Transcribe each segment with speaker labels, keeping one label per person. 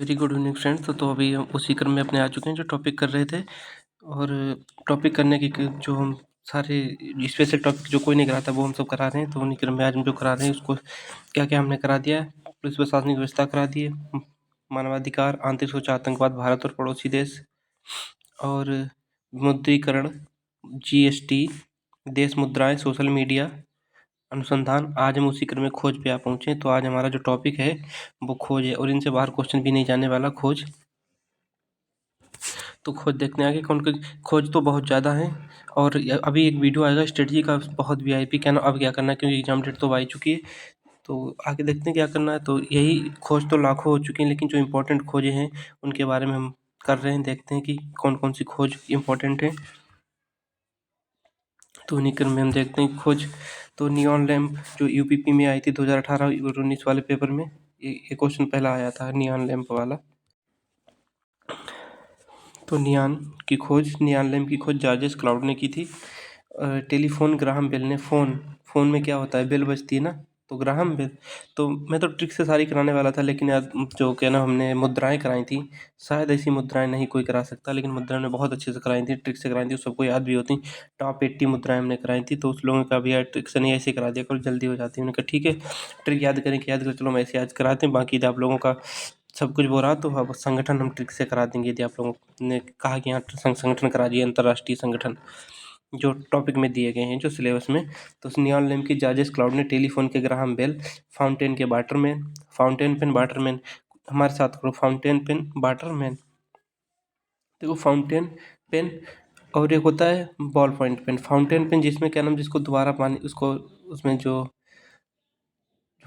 Speaker 1: Very good evening friends. तो अभी हम उसी क्रम में अपने आ चुके हैं जो टॉपिक कर रहे थे। और टॉपिक करने की जो हम सारे स्पेशल टॉपिक जो कोई नहीं कराता वो हम सब करा रहे हैं। तो उन्हीं क्रम में आज हम जो करा रहे हैं उसको क्या क्या हमने करा दिया है। पुलिस प्रशासनिक व्यवस्था करा दी है, मानवाधिकार, आंतरिक सुरक्षा, आतंकवाद, भारत और पड़ोसी देश, और विमुद्रीकरण, जीएसटी, देश मुद्राएं, सोशल मीडिया, अनुसंधान। आज हम उसी क्रम में खोज पे आ पहुँचे। तो आज हमारा जो टॉपिक है वो खोज है, और इनसे बाहर क्वेश्चन भी नहीं जाने वाला। खोज, तो खोज देखने आगे कौन कौन खोज तो बहुत ज़्यादा है। और अभी एक वीडियो आएगा स्ट्रेटजी का, बहुत वीआईपी। क्या अब क्या करना है, क्योंकि एग्जाम डेट तो आ ही चुकी है। तो आगे देखते हैं क्या करना है। तो यही खोज तो लाखों हो चुकी हैं, लेकिन जो इम्पोर्टेंट खोजें हैं उनके बारे में हम कर रहे हैं। देखते हैं कि कौन कौन सी खोज इम्पोर्टेंट है। तो उन्हीं क्रम में हम देखते हैं खोज। तो नियॉन लैम्प जो यूपीपी में आई थी 2018 और 19 वाले पेपर में, ये क्वेश्चन पहला आया था, नियॉन लैम्प वाला। तो नियॉन लैम्प की खोज जॉर्ज क्लाउड ने की थी। टेलीफोन ग्राहम बेल ने, फ़ोन में क्या होता है, बेल बजती है ना, तो ग्राहम बेल। तो मैं तो ट्रिक से सारी कराने वाला था, लेकिन यार जो क्या ना हमने मुद्राएं कराई थी, शायद ऐसी मुद्राएं नहीं कोई करा सकता, लेकिन मुद्राएं ने बहुत अच्छे से कराई थी, ट्रिक से कराई थी, सबको याद भी होती। टॉप 80 मुद्राएं हमने कराई थी। तो उस लोगों का भी यार ट्रिक से नहीं, ऐसे करा दिया करो, जल्दी हो जाती है। उन्होंने कहा ठीक है, ट्रिक याद करें कि याद करें, चलो हम ऐसे याद कराते हैं, बाकी आप लोगों का सब कुछ बोल रहा। तो अब संगठन हम ट्रिक से करा देंगे, यदि आप लोगों ने कहा कि यहाँ संगठन करा दिए, अंतर्राष्ट्रीय संगठन जो टॉपिक में दिए गए हैं जो सिलेबस में। तो उस नियॉन लैम्प की जॉर्ज क्लाउड ने, टेलीफोन के ग्राहम बेल, फाउंटेन के वाटरमैन, फाउंटेन पेन वाटरमैन, हमारे साथ करो, फाउंटेन पेन वाटरमैन। देखो फाउंटेन पेन, और एक होता है ball point pen. Fountain pen जिसमें क्या नाम, जिसको दोबारा पानी, उसको उसमें जो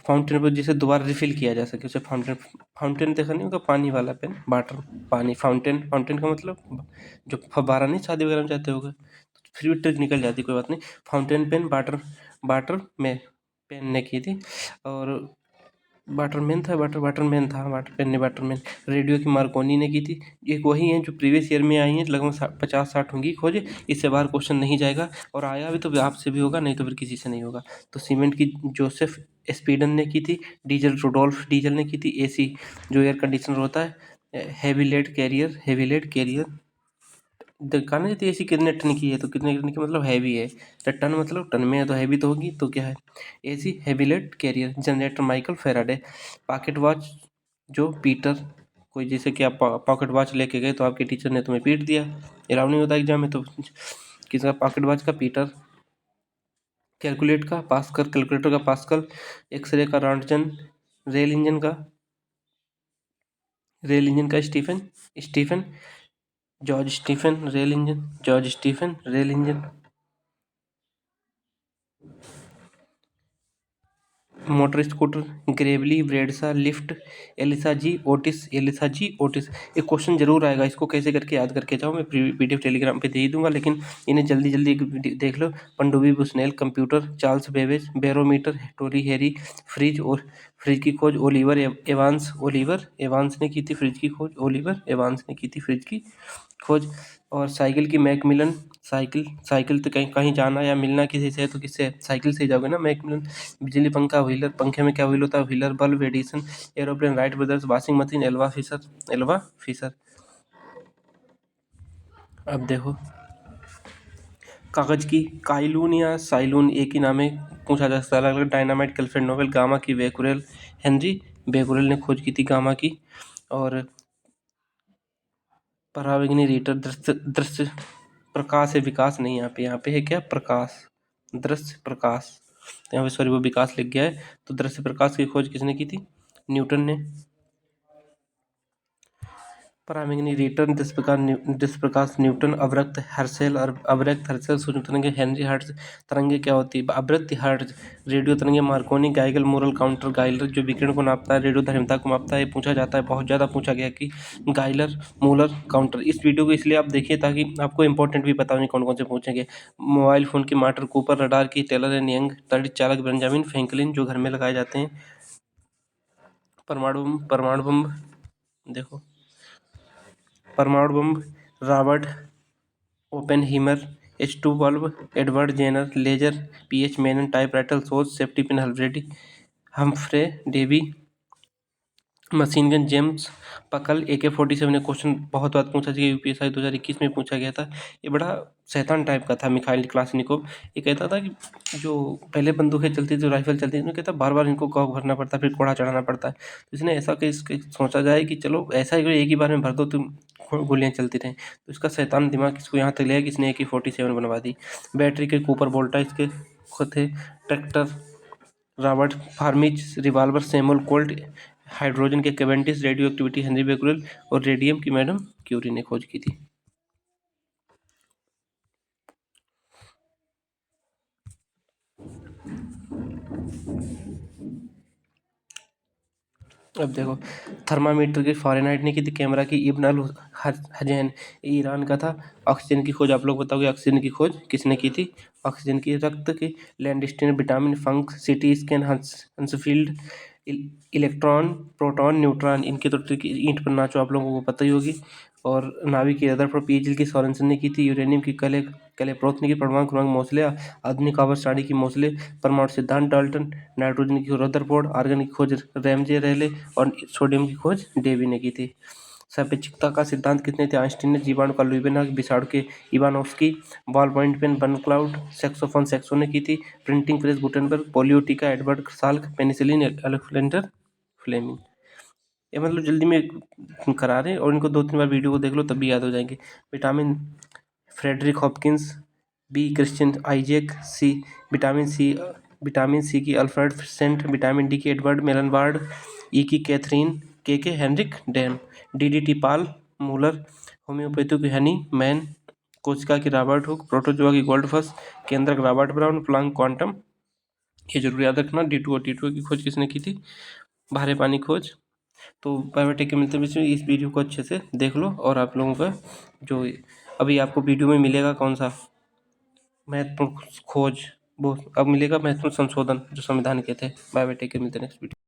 Speaker 1: फाउंटेन पर जिसे दोबारा रिफिल किया जा सके, उसे फाउंटेन, फाउंटेन देखा नहीं होगा, पानी वाला पेन, वाटर, पानी, फाउंटेन, फाउंटेन का मतलब जो फव्वारा, नहीं शादी वगैरह में जाते होगे, तो फिर भी ट्रिक निकल जाती, कोई बात नहीं। फाउंटेन पेन वाटर में पेन ने की थी। और वाटरमैन था, वाटरमैन था, वाटर पेन ने वाटरमैन। रेडियो की मार्कोनी ने की थी। ये वही हैं जो प्रीवियस ईयर में आई हैं, लगभग 50-60 होंगी खोज। इससे बाहर क्वेश्चन नहीं जाएगा, और आया भी तो आपसे भी होगा, नहीं तो फिर किसी से नहीं होगा। तो सीमेंट की जोसेफ स्पीडन ने की थी। डीजल रुडोल्फ डीजल ने की थी। एसी जो एयर कंडीशनर होता है, हेवी लेड कैरियर देखा ना, थी एसी कितने टन की है, तो कितने टन की मतलब हैवी है, तो टन मतलब टन में है, तो हैवी तो होगी, तो क्या है, AC heavy lead carrier. Generator Michael Faraday. Pocket watch जो पीटर, कोई जैसे कि आप पॉकेट वॉच लेके गए तो आपके टीचर ने तुम्हें पीट दिया, अलाउ नहीं होता एग्जाम में, तो किसका, पॉकेट वॉच का पीटर। कैलकुलेटर का पास्कल। एक्सरे का रॉन्टजन। रेल इंजन का Stephen. George Stephen rail engine. Motor scooter, Gravely, Bradshaw, lift, Elisha G Otis. एक क्वेश्चन जरूर आएगा, इसको कैसे करके याद करके जाओ, मैं पीडीएफ टेलीग्राम पे दे ही दूंगा, लेकिन इन्हें जल्दी जल्दी देख लो। पनडुब्बी Bushnell, computer, Charles Babbage, barometer, टोरी हैरी, फ्रिज, और फ्रिज की खोज ओलिवर एवांस ने की थी। फ्रिज की खोज ओलिवर एवांस ने की थी, फ्रिज की खोज। और साइकिल की मैकमिलन, साइकिल तो कहीं कहीं जाना या मिलना किसी से, तो किससे, साइकिल से ही जाओगे ना, मैकमिलन। बिजली पंखा व्हीलर, पंखे में क्या व्हील होता है, Wheeler. Bulb Edison. Aeroplane Wright brothers. Washing machine Alva Fisher. अब देखो, कागज की काइलून या साइलून एक ही नाम है, पूछा जा सकता है अलग अलग। डायनामाइट, कैल्फिन नोवेल। गामा की बेकुरेल, हेनरी बेकुरेल ने खोज की थी गामा की। और पराबैंगनी रीटर, दृश्य प्रकाश है, विकास नहीं, यहाँ पे है क्या, प्रकाश, दृश्य प्रकाश, तो यहाँ पे सॉरी वो विकास लिख गया है। तो दृश्य प्रकाश की खोज किसने की थी, न्यूटन ने। पराबैंगनी रीटर, दृश्य प्रकाश न्यूटन। अवरक्त हर्शेल, और अवरक्त हर्शेल। सूक्ष्म तरंगे हेनरी हर्ट्ज। तरंगे क्या होती है, अवरक्त हर्ट्ज। रेडियो तरंगे मार्कोनी। गाइगल मोरल काउंटर, गाइलर जो विकिरण को नापता है, रेडियो धर्मिता को मापता है। ये पूछा जाता है, बहुत ज़्यादा पूछा गया कि गाइलर मोलर काउंटर। इस वीडियो को इसलिए आप देखिए ताकि आपको इंपॉर्टेंट भी पता नहीं कौन कौन से पूछेंगे। मोबाइल फ़ोन की माटर कूपर, रडार की टेलर एंड यंग, तड़ित चालक बेंजामिन फ्रैंकलिन जो घर में लगाए जाते हैं। परमाणु बम देखो, परमाणु bomb, Robert Oppenheimer. H2 bulb, Edward Jenner. Laser, PH Maiman. Typewriter सोच, safety pin Humphry Davy. Machine gun James Puckle AK-47 ने क्वेश्चन बहुत बार पूछा गया, UPSI 2021 में पूछा गया था। ये बड़ा शैतान टाइप का था मिखाइल क्लाशनिकोव। ये कहता था कि जो पहले बंदूकें चलती थी, जो राइफल चलती थी, उसमें कहता बार बार इनको कॉक भरना पड़ता है, फिर कोड़ा चढ़ाना पड़ता है। तो इसने ऐसा कि सोचा जाए कि चलो ऐसा ही एक ही बार में भर दो, तुम गोलियाँ चलती रहें। तो इसका शैतान दिमाग इसको यहाँ तक ले आया कि इसने AK-47 बनवा दी। बैटरी के कूपर वोल्टा इसके खुद थे। ट्रैक्टर रॉबर्ट फार्मिच, रिवाल्वर सैमुअल कोल्ट, हाइड्रोजन के Cavendish, radioactivity Henri Becquerel और रेडियम की मैडम क्यूरी ने खोज की थी। अब देखो, थर्मामीटर की फ़ारेनहाइट ने की थी, कैमरा की इब्न अल हजैन, ईरान का था। ऑक्सीजन की खोज आप लोग बताओगे, ऑक्सीजन की खोज किसने की थी? ऑक्सीजन की। रक्त की Landsteiner, vitamin Funk, CT scan Hounsfield, electron proton neutron, इनकी तो ट्रिक ईंट पर नाचो आप लोगों को पता ही होगी। और नाभिक की रदरफोर्ड पीएचडी की सोरेनसन ने की थी। यूरेनियम की कैलेप्रोथ ने की। परमाणु क्रमांक मोस्ले, आधुनिक आवर्त की मोस्ले, परमाणु सिद्धांत डाल्टन, नाइट्रोजन की खोज रदरफोर्ड, आर्गन की खोज रैमजे रेले और सोडियम की खोज डेवी ने की थी। सापेक्षिकता का सिद्धांत किसने थे? आइंस्टीन ने। जीवाणु का लुइबेनाक, विषाणु के इवानोव्स्की, बॉल पॉइंट पेन बर्न क्लाउड, सैक्सोफोन सैक्सो ने की थी। प्रिंटिंग प्रेस गुटेनबर्ग, पोलियो टीका Edward Salk, penicillin Alexander Fleming. ये मतलब जल्दी में करा रहे हैं और इनको 2-3 बार वीडियो को देख लो तब भी याद हो जाएंगे। Vitamin Frederick Hopkins, B Christian Isaac, C vitamin C की अल्फ्रेड सेंट, विटामिन डी की एडवर्ड मेलनबार्ड, ई की Catherine, K Henrik Dam, DDT Paul Muller, homeopathy की हनी मैन, कोशिका की रॉबर्ट हुक, प्रोटोजोआ की गोल्डफस, केंद्रक रॉबर्ट ब्राउन, प्लांक क्वांटम। ये जरूर याद रखना। D2 और T2 की खोज किसने की थी? भारे पानी खोज। तो बायोटेक के मिलते हैं, इस वीडियो को अच्छे से देख लो। और आप लोगों का जो अभी आपको वीडियो में मिलेगा कौन सा महत्वपूर्ण खोज, वो अब मिलेगा महत्वपूर्ण संशोधन जो संविधान के थे। बायोटेक के मिलते हैं नेक्स्ट वीडियो।